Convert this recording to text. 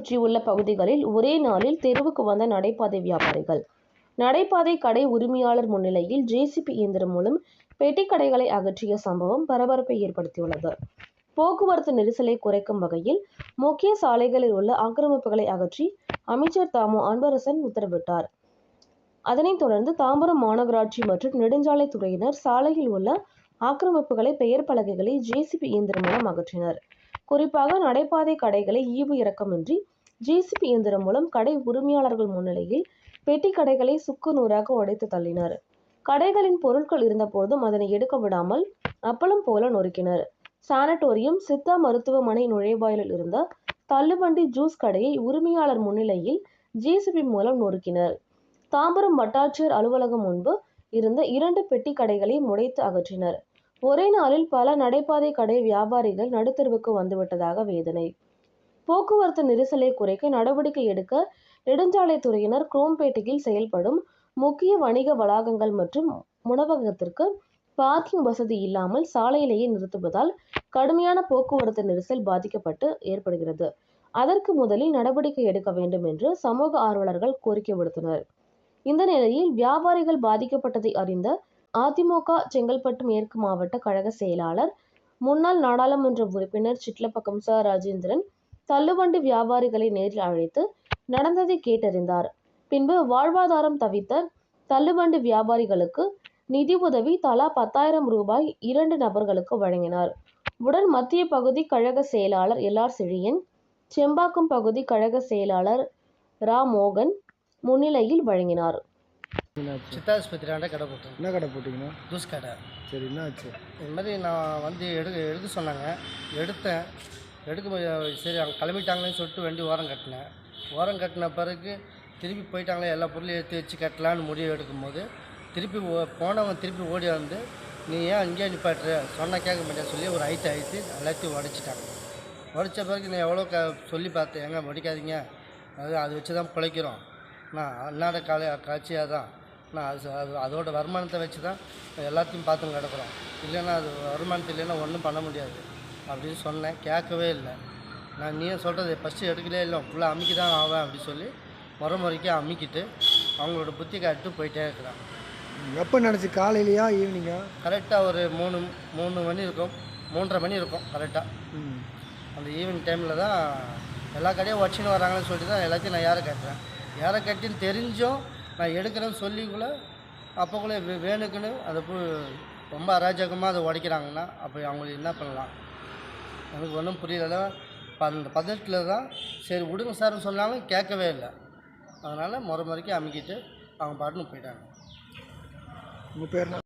சுற்றியுள்ள பகுதிகளில் ஒரே நாளில் தெருவுக்கு வந்த நடைபாதை வியாபாரிகள். நடைபாதை கடை உரிமையாளர் முன்னிலையில் ஜேசிபி இயந்திரம் மூலம் பெட்டி கடைகளை அகற்றிய சம்பவம் பரபரப்பை ஏற்படுத்தியுள்ளது. போக்குவரத்து நெரிசலை குறைக்கும் வகையில் முக்கிய சாலைகளில் உள்ள ஆக்கிரமிப்புகளை அகற்றி அமைச்சர் தாமு அன்பரசன் உத்தரவிட்டார். அதனைத் தொடர்ந்து தாம்பரம் மாநகராட்சி மற்றும் நெடுஞ்சாலைத்துறையினர் சாலையில் உள்ள ஆக்கிரமிப்புகளை பெயர் பலகைகளை ஜேசிபி இயந்திரம் மூலம் அகற்றினர். குறிப்பாக நடைபாதை கடைகளை ஈவு இரக்கமின்றி ஜேசிபி இயந்திரம் மூலம் கடை உரிமையாளர்கள் முன்னிலையில் பெட்டி கடைகளை சுக்கு நூறாக உடைத்து தள்ளினர். கடைகளின் பொருட்கள் இருந்தபோதும் அதனை எடுக்க விடாமல் அப்பளம் போல நொறுக்கினர். சானட்டோரியம், சித்தா மருத்துவமனை நுழைவாயிலில் இருந்த தள்ளுவண்டி ஜூஸ் கடையை உரிமையாளர் முன்னிலையில் ஜேசிபி மூலம் நொறுக்கினர். தாம்பரம் வட்டாட்சியர் அலுவலகம் முன்பு இருந்த 2 பெட்டி கடைகளை முடைத்து அகற்றினர். ஒரே நாளில் பல நடைபாதை கடை வியாபாரிகள் நடுத்தெருவுக்கு வந்துவிட்டதாக வேதனை. போக்குவரத்து நெரிசலை குறைக்க நடவடிக்கை எடுக்க நெடுஞ்சாலைத்துறையினர் குரோம்பேட்டையில் செயல்படும் முக்கிய வணிக வளாகங்கள் மற்றும் உணவகத்திற்கு பார்க்கிங் வசதி இல்லாமல் சாலையிலேயே நிறுத்துவதால் கடுமையான போக்குவரத்து நெரிசல் பாதிக்கப்பட்டு ஏற்படுகிறது. அதற்கு முதலில் நடவடிக்கை எடுக்க வேண்டும் என்று சமூக ஆர்வலர்கள் கோரிக்கை விடுத்தனர். இந்த நிலையில் வியாபாரிகள் பாதிக்கப்பட்டதை அறிந்த அதிமுக செங்கல்பட்டு மேற்கு மாவட்ட கழக செயலாளர் முன்னாள் நாடாளுமன்ற உறுப்பினர் சிட்லப்பாக்கம் ச. ராஜேந்திரன் தள்ளுவண்டி வியாபாரிகளை நேரில் அழைத்து நடந்ததை கேட்டறிந்தார். பின்பு வாழ்வாதாரம் தவித்த தள்ளுவண்டி வியாபாரிகளுக்கு நிதி உதவி தலா 10,000 ரூபாய் 2 நபர்களுக்கு வழங்கினார். உடன் மத்திய பகுதி கழக செயலாளர் எல்.ஆர். செழியன், செம்பாக்கம் பகுதி கழக செயலாளர் ரா. மோகன் முன்னிலையில் வழங்கினார். சித்தாஸ்பத்திரியாண்ட கடை போட்டேன். என்ன கடை போட்டிங்கன்னா? ஜூஸ் கடை. சரி, என்ன ஆச்சு? இது மாதிரி நான் வந்து எடுக்க சொன்னாங்க. எடுத்தேன். சரி அவங்க கிளம்பிட்டாங்களேன்னு சொல்லிட்டு வண்டி ஓரம் கட்டின பிறகு திருப்பி போயிட்டாங்களே, எல்லா பொருளையும் எடுத்து வச்சு கட்டலான்னு முடிவு எடுக்கும்போது போனவன் திருப்பி ஓடி வந்து, நீ ஏன் அங்கேயே நிப்பாட்டுற, சொன்னால் கேட்க மாட்டேன்னு சொல்லி ஒரு அழுத்தி எல்லாத்தையும் உடைச்சிட்டாங்க. உடைச்ச பிறகு நான் எவ்வளோ சொல்லி பார்த்தேன், எங்கே உடைக்காதீங்க, அது வச்சு தான் பிழைக்கிறோம், நான் அன்னாட காட்சியாக தான் நான் அதோட வருமானத்தை வச்சு தான் எல்லாத்தையும் பார்த்து கிடக்குறோம், இல்லைன்னா அது வருமானத்தை இல்லைன்னா ஒன்றும் பண்ண முடியாது அப்படின்னு சொன்னேன். கேட்கவே இல்லை. நான் நீயே சொல்கிறது ஃபஸ்ட்டு எடுக்கலே இல்லை, ஃபுல்லாக அமுக்கி தான் ஆவேன் அப்படின்னு சொல்லி முறைக்கு அமுக்கிட்டு அவங்களோட புத்தி காட்டு போயிட்டே இருக்கிறான். எப்போ நினச்சி? காலையிலையா ஈவினிங்கா? கரெக்டாக ஒரு 3 மணி இருக்கும், 3:30 மணி இருக்கும் கரெக்டாக. அந்த ஈவினிங் டைமில் தான் எல்லா கடையும் வச்சுன்னு வராங்கன்னு சொல்லிட்டு தான் எல்லாத்தையும் நான் யாரை கட்டின்னு தெரிஞ்சும் நான் எடுக்கிறேன்னு சொல்லிக்குள்ளே அப்போக்குள்ளே வேணுக்குன்னு அதை ரொம்ப அராஜகமாக அதை உடைக்கிறாங்கன்னா அப்போ அவங்களுக்கு என்ன பண்ணலாம் எனக்கு ஒன்றும் புரியல. அந்த பதட்டில் தான் சரி விடுங்க சார்னு சொன்னாலும் கேட்கவே இல்லை. அதனால் முறைக்கு அமுக்கிட்டு அவங்க பாட்டுன்னு போயிட்டாங்க. உங்கள் பேர்?